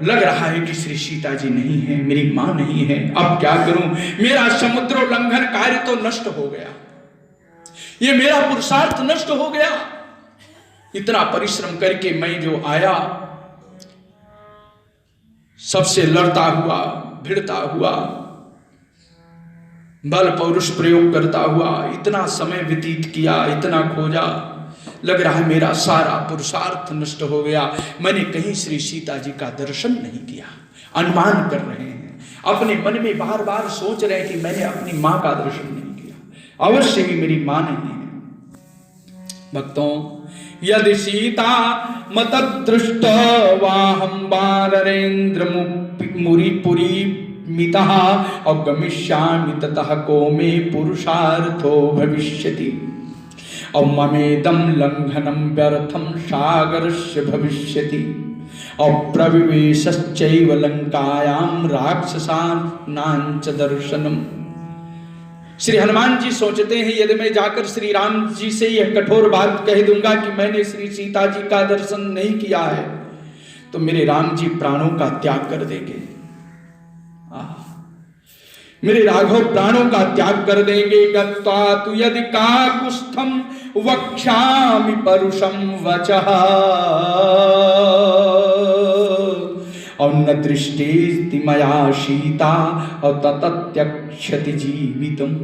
लग रहा है कि श्री सीता जी नहीं है, मेरी मां नहीं है। अब क्या करूं? मेरा समुद्रोल्लंघन कार्य तो नष्ट हो गया, ये मेरा पुरुषार्थ नष्ट हो गया। इतना परिश्रम करके मैं जो आया, सबसे लड़ता हुआ, भिड़ता हुआ, बल पौरुष प्रयोग करता हुआ, इतना समय व्यतीत किया, इतना खोजा, लग रहा है मेरा सारा पुरुषार्थ नष्ट हो गया। मैंने कहीं श्री सीता जी का दर्शन नहीं किया। अनुमान कर रहे हैं, अपने मन में बार बार सोच रहे हैं कि मैंने अपनी मां का दर्शन नहीं किया, अवश्य ही मेरी मां नहीं है। भक्तों, यदि सीता मत दृष्ट वाहम वानरेन्द्र मुरिपुरी मितः अवगमिष्यामि ततः को मे पुरुषार्थो भविष्यति अममेदं लंघनं व्यर्थं सागरस्य भविष्यति अप्रविवेशश्चैव लंकायां राक्षसानां च दर्शनम्। श्री हनुमान जी सोचते हैं, यदि मैं जाकर श्री राम जी से यह कठोर बात कह दूंगा कि मैंने श्री सीता जी का दर्शन नहीं किया है, तो मेरे राम जी प्राणों का त्याग कर देंगे। मेरे राघव प्राणों का त्याग कर देंगे। गत्वा तु यदि काकुत्स्थं वक्ष्यामि परुषं वचः और न दृष्टिस्ति मया सीता और ततत्यक्षति जीवितम्।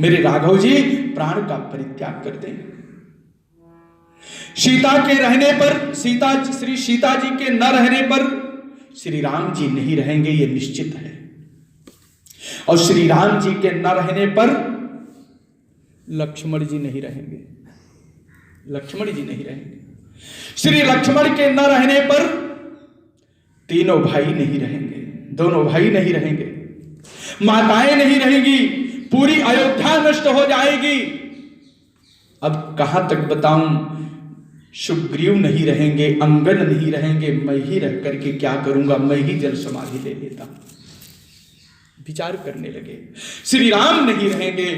मेरे राघव जी प्राण का परित्याग कर देंगे। सीता के रहने पर, श्री सीता जी के न रहने पर श्री राम जी नहीं रहेंगे, ये निश्चित है। और श्री राम जी के न रहने पर लक्ष्मण जी नहीं रहेंगे, लक्ष्मण जी नहीं रहेंगे। श्री लक्ष्मण के न रहने पर तीनों भाई नहीं रहेंगे, दोनों भाई नहीं रहेंगे, माताएं नहीं रहेंगी, पूरी अयोध्या नष्ट हो जाएगी। अब कहां तक बताऊं, सुग्रीव नहीं रहेंगे, अंगद नहीं रहेंगे, मैं ही रह करके क्या करूंगा, मैं ही जल समाधि ले लेता। विचार करने लगे, श्री राम नहीं रहेंगे,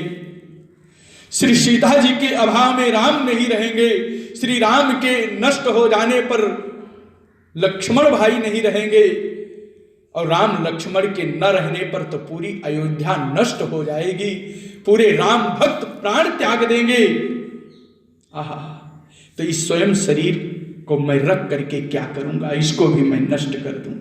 श्री सीता जी के अभाव में राम नहीं रहेंगे, श्री राम के नष्ट हो जाने पर लक्ष्मण भाई नहीं रहेंगे, और राम लक्ष्मण के न रहने पर तो पूरी अयोध्या नष्ट हो जाएगी, पूरे राम भक्त प्राण त्याग देंगे। आहा, तो इस स्वयं शरीर को मैं रख करके क्या करूंगा, इसको भी मैं नष्ट कर दूं।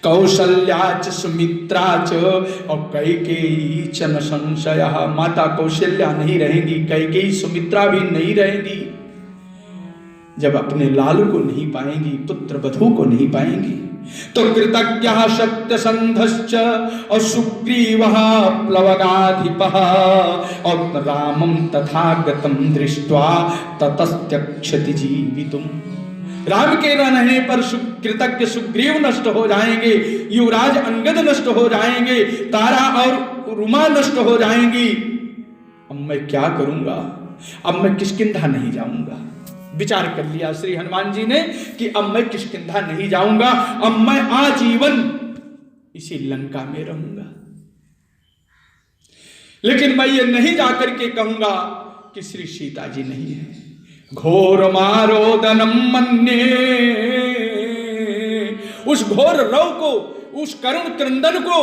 कौशल्या च सुमित्रा च और कैकेयी च न संशयः। माता कौशल्या नहीं रहेंगी, कैकेयी सुमित्रा भी नहीं रहेंगी। जब अपने लाल को नहीं पाएंगी, पुत्र वधू को नहीं पाएंगी, तो कृतज्ञः सत्यसन्धश्च और सुग्रीवः प्लवगाधिपः और रामं तथागतं दृष्ट्वा ततस्त्यक्षति जीवितुम्। राम के न रहने पर कृतज्ञ सुग्रीव नष्ट हो जाएंगे, युवराज अंगद नष्ट हो जाएंगे, तारा और रुमा नष्ट हो जाएंगी। अब मैं क्या करूंगा, अब मैं किष्किंधा नहीं जाऊंगा। विचार कर लिया श्री हनुमान जी ने कि अब मैं किष्किंधा नहीं जाऊंगा, अब मैं आजीवन इसी लंका में रहूंगा। लेकिन मैं ये नहीं जाकर के कहूंगा कि श्री सीता जी नहीं है। घोर मारोदनम मन्ये, उस घोर रव को, उस करुण क्रंदन को,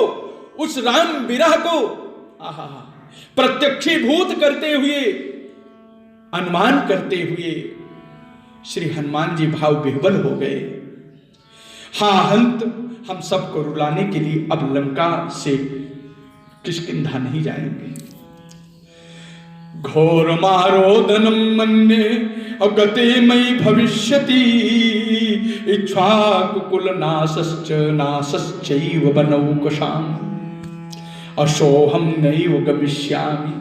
उस राम विरह को आहा प्रत्यक्षीभूत करते हुए, अनुमान करते हुए श्री हनुमान जी भाव विह्वल हो गए। हाँ, हंत हम सबको रुलाने के लिए अब लंका से किष्किंधा नहीं जाएंगे। घोर मारोदनम मन्ये अगते मयि भविष्यति इक्ष्वाकुकुल नाशश्च नाशश्चैव वनौकशाम् अशोहम नैव गमिष्यामि।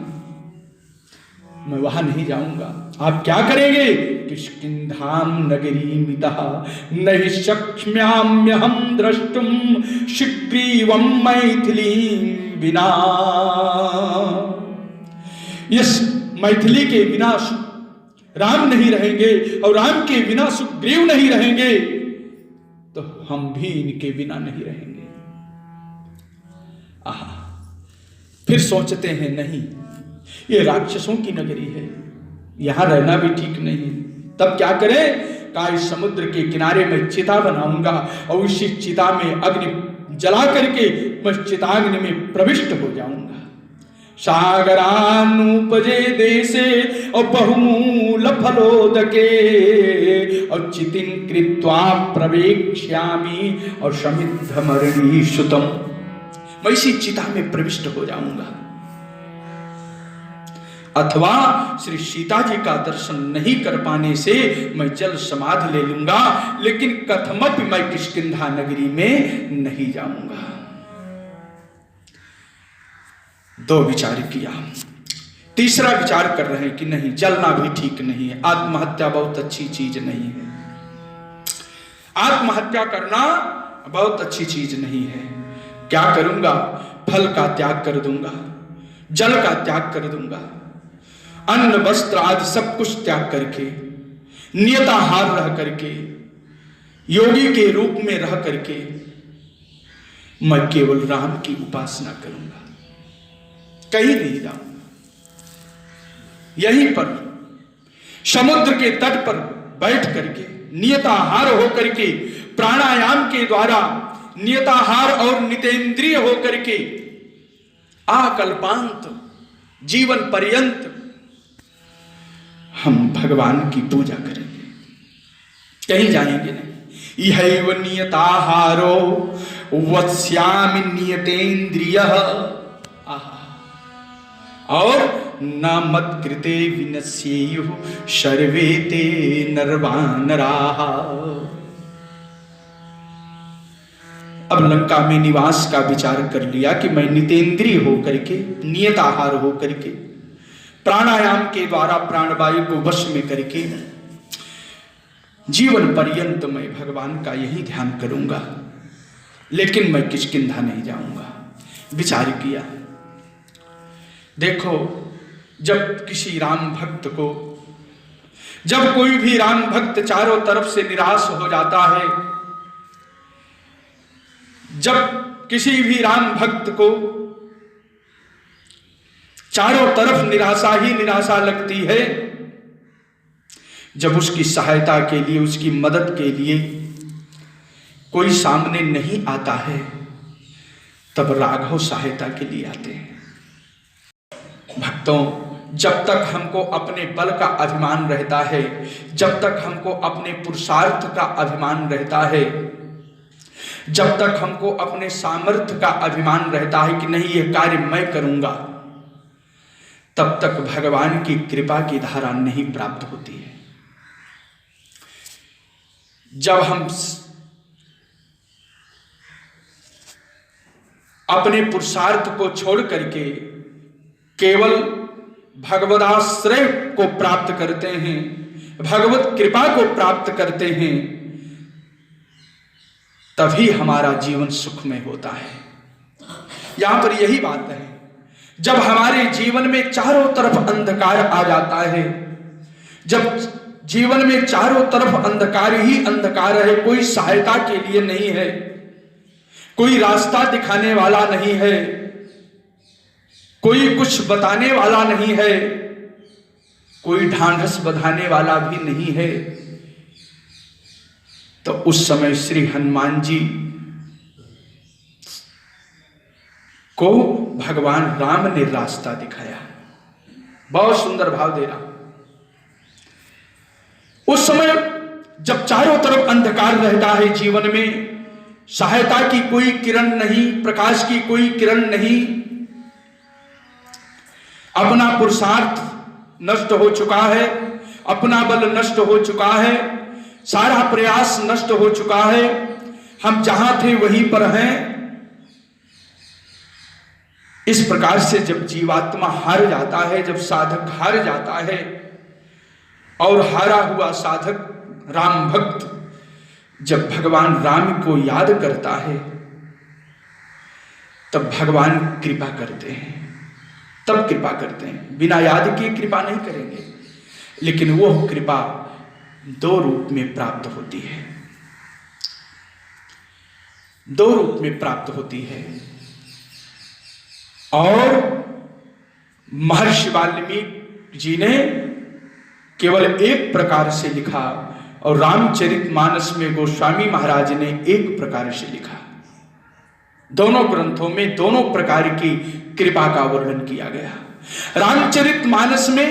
मैं वहां नहीं जाऊंगा। आप क्या करेंगे? किष्किंधाम नगरीमितः नहि शक्ष्याम्यहं द्रष्टुम सुग्रीवं मैथिलीं विना। इस मैथिली के बिना राम नहीं रहेंगे और राम के बिना सुग्रीव नहीं रहेंगे, तो हम भी इनके बिना नहीं रहेंगे। आहा, फिर सोचते हैं नहीं, ये राक्षसों की नगरी है, यहां रहना भी ठीक नहीं। तब क्या करें? कहा इस समुद्र के किनारे में चिता बनाऊंगा और उसी चिता में अग्नि जला करके मैं चिताग्नि में प्रविष्ट हो जाऊंगा। सागरानुपजे देशे और बहुमूल फलोदके और चितिं कृत्वा प्रवेक्ष्यामि और समिद्धमरणि सुतम। मैं इसी चिता में प्रविष्ट हो जाऊंगा। अथवा श्री सीता जी का दर्शन नहीं कर पाने से मैं जल समाधि ले लूंगा, लेकिन कथमपि मैं किष्किंधा नगरी में नहीं जाऊंगा। दो विचार किया। तीसरा विचार कर रहे हैं कि नहीं, जलना भी ठीक नहीं है, आत्महत्या बहुत अच्छी चीज नहीं है, आत्महत्या करना बहुत अच्छी चीज नहीं है। क्या करूंगा? फल का त्याग कर दूंगा, जल का त्याग कर दूंगा, अन्न वस्त्र आदि सब कुछ त्याग करके, नियताहार रह करके, योगी के रूप में रह करके मैं केवल राम की उपासना करूंगा, कहीं नहीं जाऊंगा। यहीं पर समुद्र के तट पर बैठ करके नियताहार होकर के, प्राणायाम के द्वारा नियताहार और नितेंद्रिय होकर के आकल्पांत जीवन पर्यंत हम भगवान की पूजा करेंगे, कहीं जाएंगे नहीं। इहैव नियताहारो वत्स्यामि नियतेन्द्रियः और न मत्कृते विनश्येयुः सर्वे ते नरवानराः। अब लंका में निवास का विचार कर लिया कि मैं नितेंद्रिय होकर के, नियताहार होकर के, प्राणायाम के द्वारा प्राणवायु को वश में करके जीवन पर्यंत मैं भगवान का यही ध्यान करूंगा, लेकिन मैं किष्किंधा नहीं जाऊंगा। विचार किया। देखो, जब किसी राम भक्त को, जब कोई भी राम भक्त चारों तरफ से निराश हो जाता है, जब किसी भी राम भक्त को चारों तरफ निराशा ही निराशा लगती है, जब उसकी सहायता के लिए, उसकी मदद के लिए कोई सामने नहीं आता है, तब राघव सहायता के लिए आते हैं। भक्तों, जब तक हमको अपने बल का अभिमान रहता है, जब तक हमको अपने पुरुषार्थ का अभिमान रहता है, जब तक हमको अपने सामर्थ्य का अभिमान रहता है कि नहीं यह कार्य मैं करूंगा, तब तक भगवान की कृपा की धारा नहीं प्राप्त होती है। जब हम अपने पुरुषार्थ को छोड़ करके केवल भगवदाश्रय को प्राप्त करते हैं, भगवत कृपा को प्राप्त करते हैं, तभी हमारा जीवन सुखमय होता है। यहां पर यही बात है। जब हमारे जीवन में चारों तरफ अंधकार आ जाता है, जब जीवन में चारों तरफ अंधकार ही अंधकार है, कोई सहायता के लिए नहीं है, कोई रास्ता दिखाने वाला नहीं है, कोई कुछ बताने वाला नहीं है, कोई ढांढस बंधाने वाला भी नहीं है, तो उस समय श्री हनुमान जी को भगवान राम ने रास्ता दिखाया। बहुत सुंदर भाव दे रहा। उस समय जब चारों तरफ अंधकार रहता है, जीवन में सहायता की कोई किरण नहीं, प्रकाश की कोई किरण नहीं, अपना पुरुषार्थ नष्ट हो चुका है, अपना बल नष्ट हो चुका है, सारा प्रयास नष्ट हो चुका है, हम जहां थे वहीं पर हैं। इस प्रकार से जब जीवात्मा हार जाता है, जब साधक हार जाता है, और हारा हुआ साधक राम भक्त जब भगवान राम को याद करता है, तब भगवान कृपा करते हैं, तब कृपा करते हैं। बिना याद किए कृपा नहीं करेंगे, लेकिन वह कृपा दो रूप में प्राप्त होती है, दो रूप में प्राप्त होती है। और महर्षि वाल्मीकि जी ने केवल एक प्रकार से लिखा, और रामचरितमानस में गोस्वामी महाराज ने एक प्रकार से लिखा। दोनों ग्रंथों में दोनों प्रकार की कृपा का वर्णन किया गया। रामचरितमानस में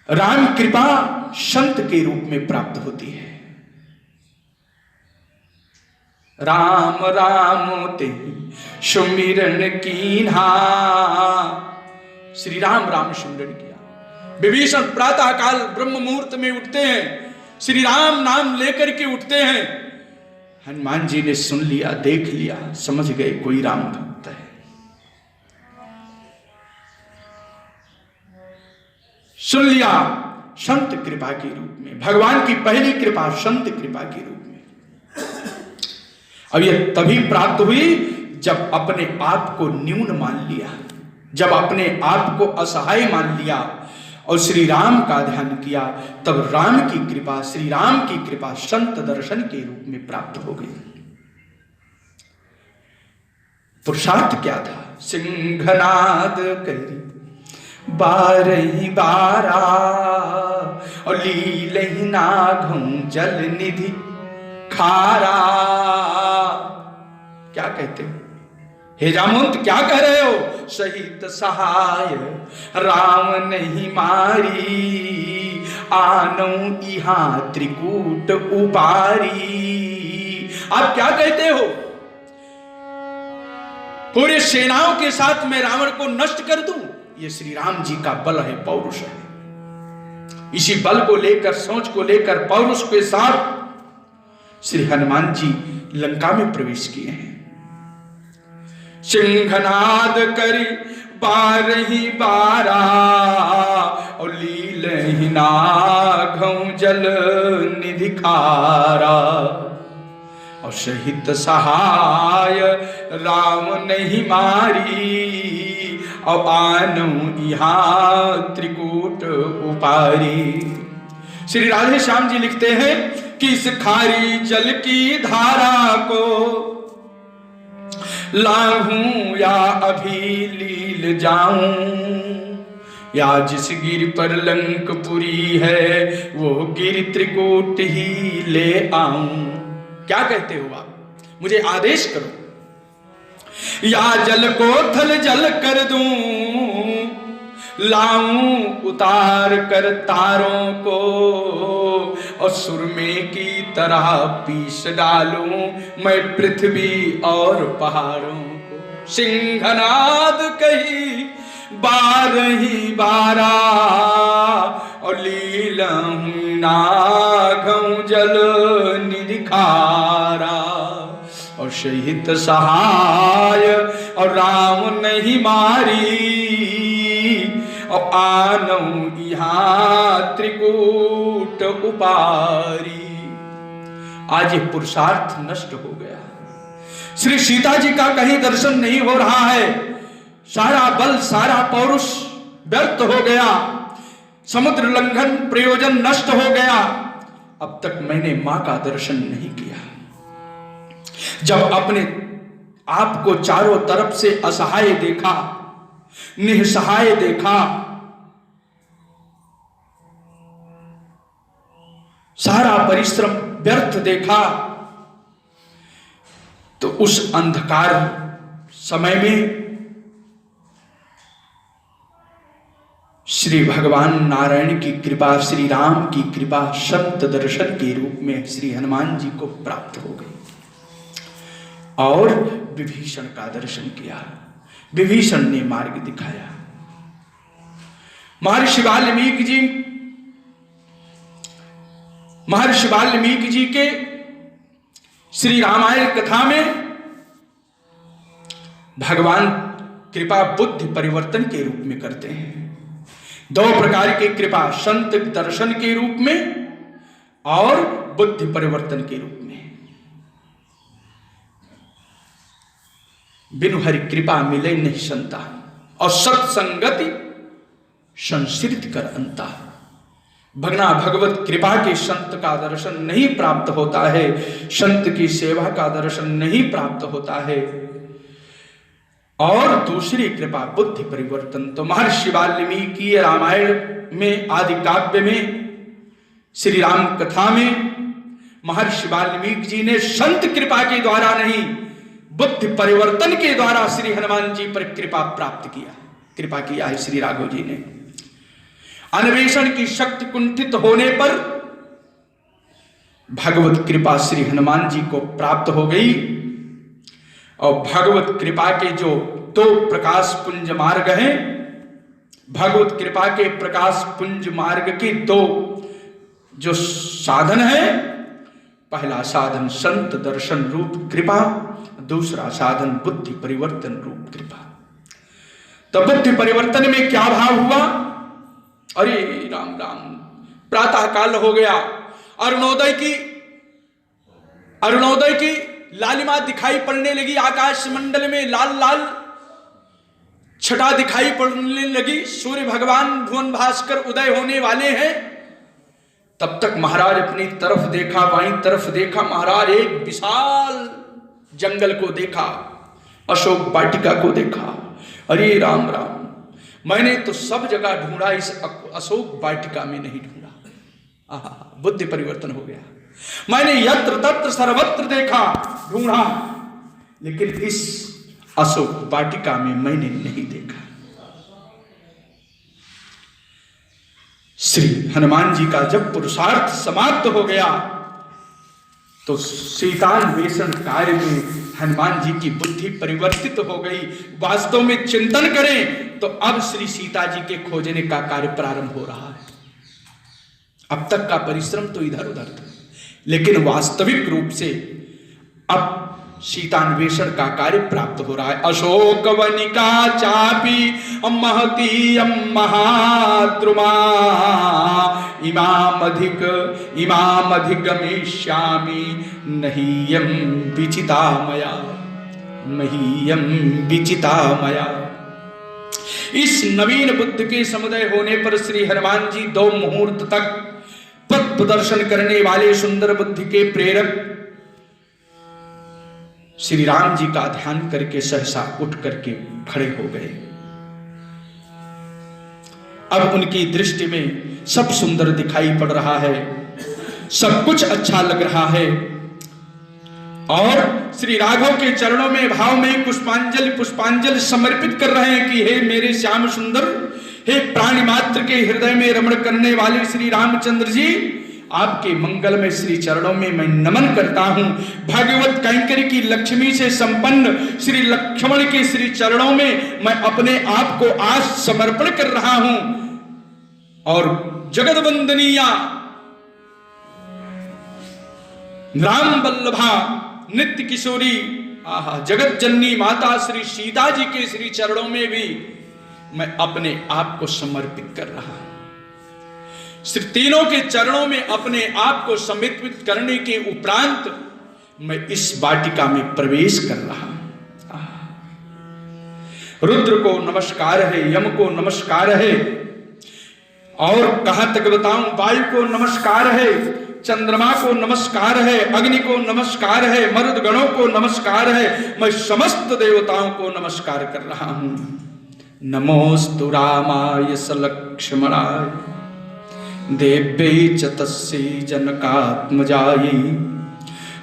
राम कृपा संत के रूप में प्राप्त होती है। राम राम ते सुमिरन कीन्हा, श्री राम राम सुमिरन किया। विभीषण प्रातः काल ब्रह्म मुहूर्त में उठते हैं, श्री राम नाम लेकर के उठते हैं। हनुमान जी ने सुन लिया, देख लिया, समझ गए कोई राम भक्त है। सुन लिया संत कृपा के रूप में, भगवान की पहली कृपा संत कृपा के रूप में। अब यह तभी प्राप्त हुई जब अपने आप को न्यून मान लिया, जब अपने आप को असहाय मान लिया और श्री राम का ध्यान किया, तब राम की कृपा, श्री राम की कृपा संत दर्शन के रूप में प्राप्त हो गई। पुरुषार्थ क्या था? सिंहनाद करी बारही बारा और लीलही नाघं जल निधि खारा। क्या कहते हो? हे जामवंत क्या कह रहे हो? सहित सहाय राम नहीं मारी, आनौ इहां त्रिकूट उपारी। आप क्या कहते हो? पूरे सेनाओं के साथ मैं रावण को नष्ट कर दूं? ये श्री राम जी का बल है, पौरुष है। इसी बल को लेकर, सोच को लेकर, पौरुष के साथ श्री हनुमान जी लंका में प्रवेश किए हैं। सिंहनाद करी बारही बारा और लीलहि नाघं जल निधि खारा और सहित सहाय राम नहीं मारी और आनौ इहां त्रिकूट उपारी। श्री राधे श्याम जी लिखते हैं कि इस खारी जल की धारा को लाहूं या अभी लील जाऊं, या जिस गिर पर लंकपुरी है वो गिर त्रिकूट ही ले आऊं। क्या कहते हो आप? मुझे आदेश करो, या जल को थल जल कर दूं, लाऊं उतार कर तारों को और सुरमे की तरह पीस डालूं मैं पृथ्वी और पहाड़ों को। सिंहनाद कही बारही बारा और लीलहि नाघं जल निधि खारा और सहित सहाय और राम नहीं मारी और आनौ इहां त्रिकूट उपारी। आज ये पुरुषार्थ नष्ट हो गया। श्री सीता जी का कहीं दर्शन नहीं हो रहा है। सारा बल, सारा पौरुष व्यर्थ हो गया। समुद्र लंघन प्रयोजन नष्ट हो गया। अब तक मैंने मां का दर्शन नहीं किया। जब अपने आप को चारों तरफ से असहाय देखा, निःसहाय देखा, सारा परिश्रम व्यर्थ देखा, तो उस अंधकार समय में श्री भगवान नारायण की कृपा, श्री राम की कृपा संत दर्शन के रूप में श्री हनुमान जी को प्राप्त हो गई और विभीषण का दर्शन किया। विभीषण ने मार्ग दिखाया। महर्षि वाल्मीकि जी के श्री रामायण कथा में भगवान कृपा बुद्धि परिवर्तन के रूप में करते हैं। दो प्रकार की कृपा, संत दर्शन के रूप में और बुद्धि परिवर्तन के रूप में। बिनु हरि कृपा मिले नहीं संता और सत्संगति संसिद्ध कर अंता। भगना भगवत कृपा के संत का दर्शन नहीं प्राप्त होता है, संत की सेवा का दर्शन नहीं प्राप्त होता है। और दूसरी कृपा बुद्धि परिवर्तन। तो महर्षि वाल्मीकि रामायण में, आदि काव्य में श्री राम कथा में महर्षि वाल्मीकि जी ने संत कृपा के द्वारा नहीं, बुद्धि परिवर्तन के द्वारा श्री हनुमान जी पर कृपा किया है श्री राघव जी ने। अन्वेषण की शक्ति कुंठित होने पर भगवत कृपा श्री हनुमान जी को प्राप्त हो गई और भगवत कृपा के जो दो प्रकाश पुंज मार्ग हैं, भगवत कृपा के प्रकाश पुंज मार्ग के दो जो साधन है, पहला साधन संत दर्शन रूप कृपा, दूसरा साधन बुद्धि परिवर्तन रूप कृपा। तो बुद्धि परिवर्तन में क्या भाव हुआ? अरे राम राम, प्रातः काल हो गया, अरुणोदय की लालिमा दिखाई पड़ने लगी, आकाश मंडल में लाल लाल छटा दिखाई पड़ने लगी, सूर्य भगवान भुवन भास्कर उदय होने वाले हैं। तब तक महाराज अपनी तरफ देखा, बाईं तरफ देखा, महाराज एक विशाल जंगल को देखा, अशोक वाटिका को देखा। अरे राम राम, मैंने तो सब जगह ढूंढा, इस अशोक वाटिका में नहीं ढूंढा। आहा, बुद्धि परिवर्तन हो गया। मैंने यत्र तत्र सर्वत्र देखा, ढूंढा, लेकिन इस अशोक वाटिका में मैंने नहीं देखा। श्री हनुमान जी का जब पुरुषार्थ समाप्त हो गया तो सीतान्वेषण कार्य में हनुमान जी की बुद्धि परिवर्तित हो गई। वास्तव में चिंतन करें तो अब श्री सीता जी के खोजने का कार्य प्रारंभ हो रहा है। अब तक का परिश्रम तो इधर उधर था, लेकिन वास्तविक रूप से अब सीतान्वेषण का कार्य प्राप्त हो रहा है। अशोक वनिका चापी महती महाद्रुमा इमामधिगमिष्यामि नहीयं विचिता मया। इस नवीन बुद्ध के समुदय होने पर श्री हनुमान जी 2 मुहूर्त तक पथ प्रदर्शन करने वाले सुंदर बुद्धि के प्रेरक श्री राम जी का ध्यान करके सहसा उठ करके खड़े हो गए। अब उनकी दृष्टि में सब सुंदर दिखाई पड़ रहा है, सब कुछ अच्छा लग रहा है और श्री राघव के चरणों में भाव में पुष्पांजलि समर्पित कर रहे हैं कि हे मेरे श्याम सुंदर, हे प्राणी मात्र के हृदय में रमण करने वाले श्री रामचंद्र जी, आपके मंगल में श्री चरणों में मैं नमन करता हूं। भगवत कैंकर्य की लक्ष्मी से संपन्न श्री लक्ष्मण के श्री चरणों में मैं अपने आप को आज समर्पण कर रहा हूं और जगत वंदनीया राम वल्लभा नित्य किशोरी जगत जननी माता श्री सीता जी के श्री चरणों में भी मैं अपने आप को समर्पित कर रहा हूं। श्री तीनों के चरणों में अपने आप को समर्पित करने के उपरांत मैं इस वाटिका में प्रवेश कर रहा हूं। रुद्र को नमस्कार है, यम को नमस्कार है और कहां तक बताऊं, वायु को नमस्कार है, चंद्रमा को नमस्कार है, अग्नि को नमस्कार है, मरुद गणों को नमस्कार है, मैं समस्त देवताओं को नमस्कार कर रहा हूं। नमोस्तु रामाय सलक्ष्मणाय देव्यै च तस्यै जनकात्मजायै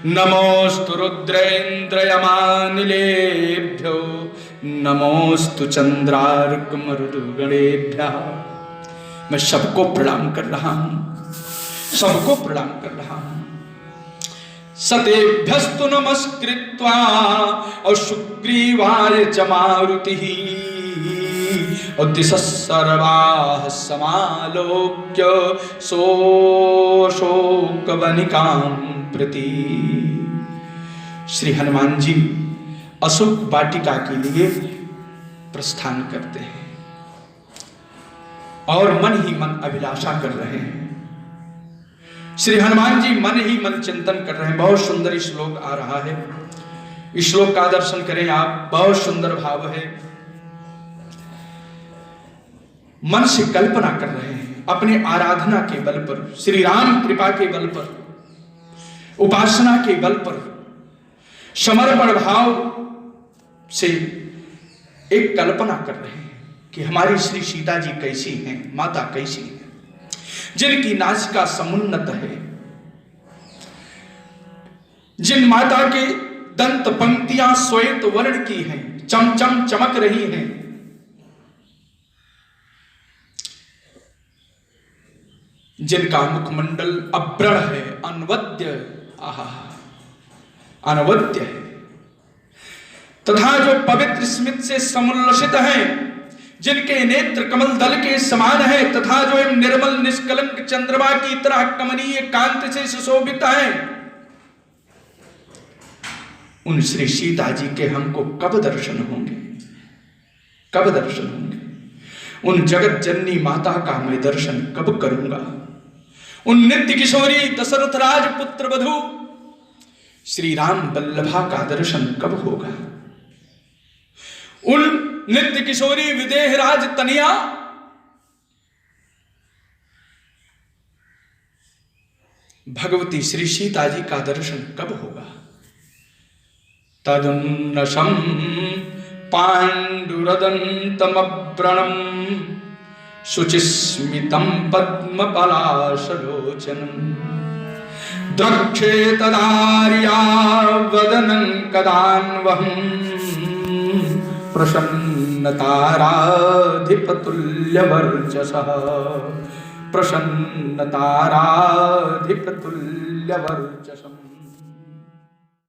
नमोस्तु रुद्रेन्द्रयमानिलेभ्यो नमोस्तु चंद्रार्कमरुदगणेभ्यः। मैं सबको प्रणाम कर रहा हूं, सबको प्रणाम कर रहा हूं। सतेभ्यस्तु नमस्कृत्वा और सुग्रीवाय च मारुतिः और दिशः सर्वाः समालोक्य शोकवनिकां प्रति। श्री हनुमान जी अशोक वाटिका के लिए प्रस्थान करते हैं और मन ही मन अभिलाषा कर रहे हैं। श्री हनुमान जी मन ही मन चिंतन कर रहे हैं। बहुत सुंदर श्लोक आ रहा है, इस श्लोक का दर्शन करें आप, बहुत सुंदर भाव है। मन से कल्पना कर रहे हैं अपने आराधना के बल पर, श्री राम कृपा के बल पर, उपासना के बल पर, समर्पण भाव से एक कल्पना कर रहे हैं कि हमारी श्री सीता जी कैसी हैं, माता कैसी हैं। जिनकी नासिका समुन्नत है, जिन माता के दंत पंक्तियां श्वेत वर्ण की हैं, चमचम चमक रही हैं, जिनका मुखमंडल अब्रण है, अनवद्य, आहा अनवद्य है, तथा जो पवित्र स्मित से समुल्लसित हैं, जिनके नेत्र कमल दल के समान है, तथा जो निर्मल निष्कलंक चंद्रमा की तरह कमनीय कांति से सुशोभित है, उन श्री सीता जी के हमको कब दर्शन होंगे, कब दर्शन होंगे? उन जगत जननी माता का मैं दर्शन कब करूंगा? उन नित्य किशोरी दशरथ राज पुत्र वधु श्री राम वल्लभा का दर्शन कब होगा? उन नित्य किशोरी विदेह राज तनिया भगवती श्री सीता जी का दर्शन कब होगा? तदुन्नसम पाण्डुरदन्तमव्रणं शुचिस्मितं पद्मपलाशलोचनं द्रक्षे तदार्या वदनं कदान्वहं प्रसन्नताराधिपतुल्यवर्चसः प्रसन्नताराधिपतुल्यवर्चसः।